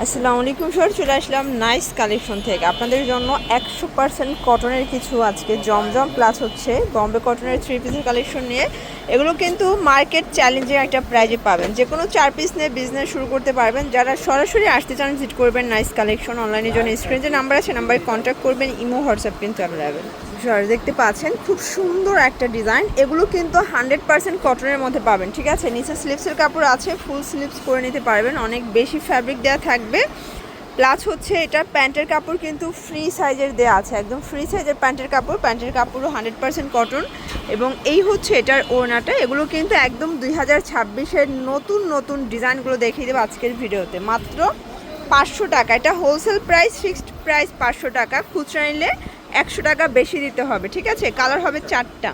আসসালামু আলাইকুম স্যার, চলে আসলাম নাইস কালেকশন থেকে আপনাদের জন্য 100% কটনের কিছু আজকে জমজম প্লাস হচ্ছে বম্বে কটনের 3 পিসের কালেকশন নিয়ে। এগুলো কিন্তু মার্কেট চ্যালেঞ্জিং একটা প্রাইজে পাবেন, যে কোনো 4 পিস নিয়ে বিজনেস শুরু করতে পারবেন। যারা সরাসরি আসতে চান ভিজিট করবেন নাইস কালেকশন। অনলাইনের জন্য স্ক্রিনে যে নাম্বার আছে নাম্বারে কন্ট্যাক্ট করবেন, ইমো হোয়াটসঅ্যাপ কিন্তু অ্যাভেলেবেল। স্যার দেখতে পাচ্ছেন খুব সুন্দর একটা ডিজাইন, এগুলো কিন্তু 100% কটনের মধ্যে পাবেন। ঠিক আছে, নিচে স্লিপসের কাপড় আছে, ফুল স্লিপস করে নিতে পারবেন, অনেক বেশি ফ্যাব্রিক দেওয়া থাকবে। প্লাস হচ্ছে এটা প্যান্টের কাপড় কিন্তু ফ্রি সাইজের দেওয়া আছে, একদম ফ্রি সাইজের প্যান্টের কাপড়। প্যান্টের কাপড়ও 100% কটন এবং এই হচ্ছে এটার ওড়নাটা। এগুলো কিন্তু একদম 2026-এর নতুন নতুন ডিজাইনগুলো দেখিয়ে দেবো আজকের ভিডিওতে মাত্র 500 টাকা। এটা হোলসেল প্রাইস, ফিক্সড প্রাইস 500 টাকা। খুচরা নিলে 100 টাকা বেশি দিতে হবে। ঠিক আছে, কালার হবে 4টা।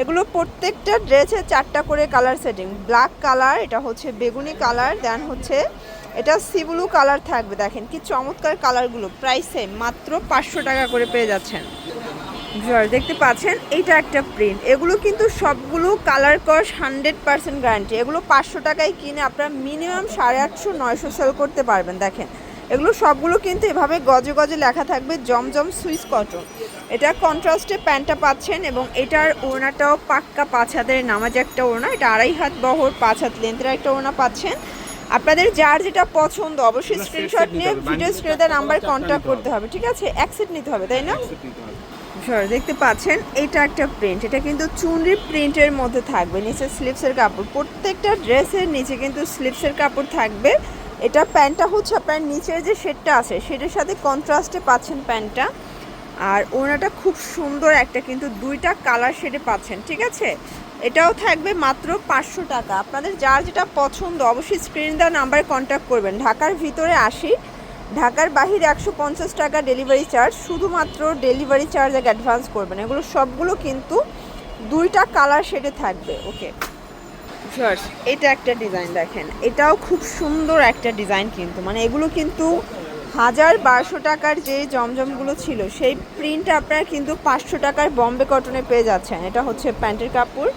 এগুলো প্রত্যেকটা ড্রেসে 4টা করে কালার সেটিং। ব্ল্যাক কালার, এটা হচ্ছে বেগুনি কালার, দেন হচ্ছে এটা সি ব্লু কালার থাকবে। দেখেন কি চমৎকার কালারগুলো, প্রাইসে মাত্র 500 টাকা করে পেয়ে যাচ্ছেন। দেখতে পাচ্ছেন এইটা একটা প্রিন্ট, এগুলো কিন্তু সবগুলো কালার কস 100% গ্যারান্টি। এগুলো 500 টাকায় কিনে আপনারা মিনিমাম 850-900 সেল করতে পারবেন। দেখেন এগুলো সবগুলো কিন্তু এভাবে গজে গজে লেখা থাকবে জমজম সুইস কটন। এটা কন্ট্রাস্টে প্যান্টটা পাচ্ছেন এবং এটার ওড়নাটাও পাক্কা 5 হাতের নামাজ একটা ওড়না। এটা 2.5 হাত বহর 5 হাত লেন্থের একটা ওড়না পাচ্ছেন। আপনাদের যার যেটা পছন্দ অবশ্যই স্ক্রিনশট নিয়ে ভিডিও স্ক্রিনে নাম্বার কন্ট্যাক্ট করতে হবে। ঠিক আছে, অ্যাকসেপ্ট নিতে হবে, তাই না? দেখতে পাচ্ছেন এটা একটা প্রিন্ট, এটা কিন্তু চুনরি প্রিন্টের মধ্যে থাকবে। নিচে স্লিপসের কাপড়, প্রত্যেকটা ড্রেসের নিচে কিন্তু স্লিপসের কাপড় থাকবে। এটা প্যান্টটা হচ্ছে আপনার নিচের যে শেডটা আছে সেটার সাথে কন্ট্রাস্টে পাচ্ছেন প্যান্টটা। আর ওড়নাটা খুব সুন্দর একটা, কিন্তু 2টা কালার শেডে পাচ্ছেন। ঠিক আছে, এটাও থাকবে মাত্র 500 টাকা। আপনাদের যার যেটা পছন্দ অবশ্যই স্ক্রিন দেওয়া নাম্বারে কন্ট্যাক্ট করবেন। ঢাকার ভিতরে 80, ঢাকার বাহিরে 150 টাকা ডেলিভারি চার্জ। শুধুমাত্র ডেলিভারি চার্জ আগে অ্যাডভান্স করবেন। এগুলো সবগুলো কিন্তু 2টা কালার শেডে থাকবে। ওকে জার্স, এটা একটা ডিজাইন দেখেন, এটাও খুব সুন্দর একটা ডিজাইন কিন্তু, মানে এগুলো কিন্তু 1000-1200 টাকার যে জমজমগুলো ছিল সেই প্রিন্ট আপনারা কিন্তু 500 টাকার বম্বে কটনে পেয়ে যাচ্ছেন। এটা হচ্ছে প্যান্টের কাপড়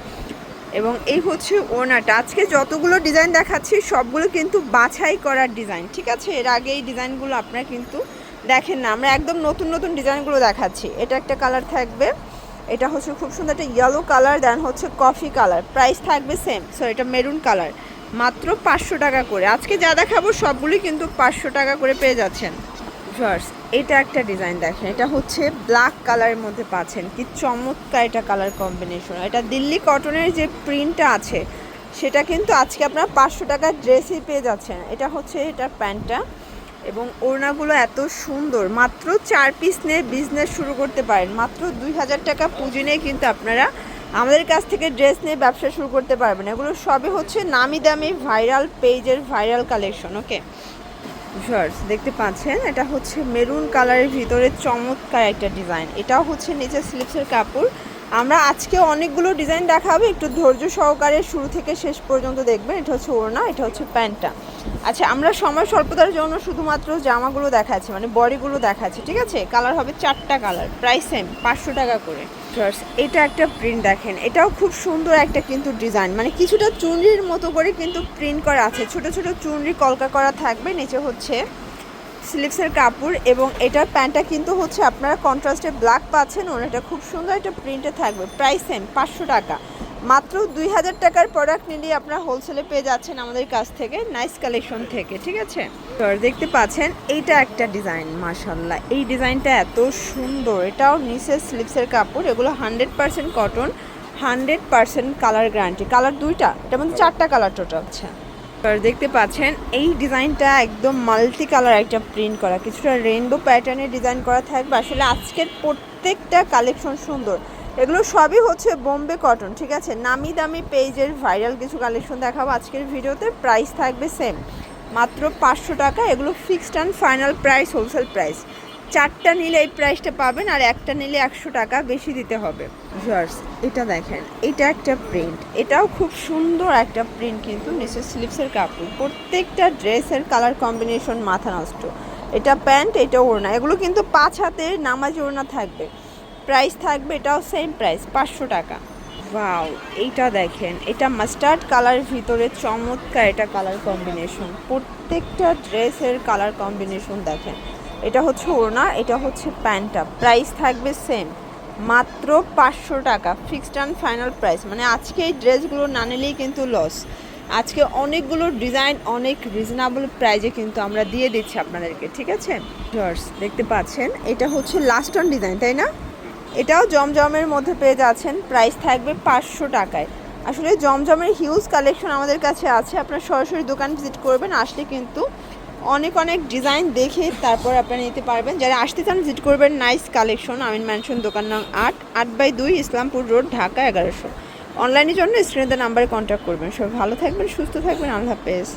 এবং এই হচ্ছে ওড়নাটা। আজকে যতগুলো ডিজাইন দেখাচ্ছি সবগুলো কিন্তু বাছাই করার ডিজাইন। ঠিক আছে, এর আগে এই ডিজাইনগুলো আপনারা কিন্তু দেখেন না, আমরা একদম নতুন নতুন ডিজাইনগুলো দেখাচ্ছি। এটা একটা কালার থাকবে, এটা হচ্ছে খুব সুন্দর একটা ইয়েলো কালার, দেন হচ্ছে কফি কালার। প্রাইস থাকবে সেম। সো এটা মেরুন কালার, মাত্র 500 টাকা করে। আজকে যা দেখাবো সবগুলোই কিন্তু 500 টাকা করে পেয়ে যাচ্ছেন। জার্স, এটা একটা ডিজাইন দেখেন, এটা হচ্ছে ব্ল্যাক কালারের মধ্যে পাচ্ছেন, কি চমৎকার এটা কালার কম্বিনেশন। এটা দিল্লি কটনের যে প্রিন্টটা আছে সেটা কিন্তু আজকে আপনারা 500 টাকার ড্রেসই পেয়ে যাচ্ছেন। এটা হচ্ছে এটা প্যান্টটা এবং ওড়নাগুলো এত সুন্দর। মাত্র 4 পিস নিয়ে বিজনেস শুরু করতে পারেন। মাত্র 2000 টাকা পুঁজি নিয়ে কিন্তু আপনারা আমাদের কাছ থেকে ড্রেস নিয়ে ব্যবসা শুরু করতে পারবেন। এগুলো সবই হচ্ছে নামি দামি ভাইরাল পেজের ভাইরাল কালেকশন। ওকে ভিউয়ার্স, দেখতে পাচ্ছেন এটা হচ্ছে মেরুন কালারের ভিতরে চমৎকার একটা ডিজাইন। এটাও হচ্ছে নিচে স্লিপসের কাপড়। আমরা আজকে অনেকগুলো ডিজাইন দেখাবো, একটু ধৈর্য সহকারে শুরু থেকে শেষ পর্যন্ত দেখবেন। এটা হচ্ছে ওড়না, এটা হচ্ছে প্যান্টটা। আচ্ছা, আমরা সময় স্বল্পতার জন্য শুধুমাত্র জামাগুলো দেখাচ্ছি, মানে বডিগুলো দেখাচ্ছি। ঠিক আছে, কালার হবে 4টা কালার, প্রাইস সেম 500 টাকা করে। এটা একটা প্রিন্ট দেখেন, এটাও খুব সুন্দর একটা কিন্তু ডিজাইন, মানে কিছুটা চুনরির মতো করে কিন্তু প্রিন্ট করা আছে। ছোট ছোট চুনরি কলকা করা থাকবে। নিচে হচ্ছে স্লিপসের কাপড় এবং এটার প্যান্টটা কিন্তু হচ্ছে আপনারা কন্ট্রাস্টে ব্ল্যাক পাচ্ছেন। ওনাটা খুব সুন্দর একটা প্রিন্টে থাকবে। প্রাইস সেম 500 টাকা। মাত্র 2000 টাকার প্রোডাক্ট নিলে আপনারা হোলসেলে পেয়ে যাচ্ছেন আমাদের কাছ থেকে নাইস কালেকশন থেকে। ঠিক আছে, তো দেখতে পাচ্ছেন এইটা একটা ডিজাইন, মাশাল্লাহ এই ডিজাইনটা এত সুন্দর। এটাও নিচে স্লিপসের কাপড়, এগুলো 100% কটন, 100% কালার গ্যারান্টি। কালার 2টা, এটা মধ্যে 4টা কালার টোটাল। আচ্ছা, দেখতে পাচ্ছেন এই ডিজাইনটা একদম মাল্টি কালার একটা প্রিন্ট করা, কিছুটা রেইনবো প্যাটার্নের ডিজাইন করা থাকবে। আসলে আজকের প্রত্যেকটা কালেকশন সুন্দর, এগুলো সবই হচ্ছে বোম্বে কটন। ঠিক আছে, নামি দামি পেজের ভাইরাল কিছু কালেকশন দেখাবো আজকের ভিডিওতে। প্রাইস থাকবে সেম, মাত্র 500 টাকা। এগুলো fixed and final price, wholesale price. 4টা নিলে এই প্রাইসটা পাবেন, আর একটা নিলে 100 টাকা বেশি দিতে হবে। জার্স, এটা দেখেন, এটা একটা প্রিন্ট, এটাও খুব সুন্দর একটা প্রিন্ট কিন্তু নিচে স্লিপসের কাপড়। প্রত্যেকটা ড্রেসের কালার কম্বিনেশন মাথা নষ্ট। এটা প্যান্ট, এটা ওড়না, এগুলো কিন্তু 5 হাতের নামাজি ওড়না থাকবে। প্রাইস থাকবে এটাও সেম প্রাইস, 500 টাকা। ওয়াও, এইটা দেখেন, এটা মাস্টার্ড কালারের ভিতরে চমৎকার এটা কালার কম্বিনেশন। প্রত্যেকটা ড্রেসের কালার কম্বিনেশন দেখেন। এটা হচ্ছে ওড়না, এটা হচ্ছে প্যান্টটা। প্রাইস থাকবে সেম, মাত্র 500 টাকা, ফিক্সড অ্যান্ড ফাইনাল প্রাইস। মানে আজকে এই ড্রেসগুলো না নিলেই কিন্তু লস। আজকে অনেকগুলো ডিজাইন অনেক রিজনেবল প্রাইজে কিন্তু আমরা দিয়ে দিচ্ছি আপনাদেরকে, ঠিক আছে? জর্জ দেখতে পাচ্ছেন, এটা হচ্ছে লাস্ট অন ডিজাইন, তাই না? এটাও জমজমের মধ্যে পেয়ে যাচ্ছেন, প্রাইস থাকবে 500 টাকায়। আসলে জমজমের হিউজ কালেকশন আমাদের কাছে আছে, আপনারা সরাসরি দোকান ভিজিট করবেন, আসলে কিন্তু অনেক অনেক ডিজাইন দেখে তারপর আপনারা নিতে পারবেন। যারা আসতে চান ভিজিট করবেন নাইস কালেকশন, আমিন ম্যানশন, দোকান নং 8/2, ইসলামপুর রোড, ঢাকা 1100। অনলাইনের জন্য স্ক্রিনে নাম্বারে কন্ট্যাক্ট করবেন। সবাই ভালো থাকবেন, সুস্থ থাকবেন, আল্লাহ হাফেজ।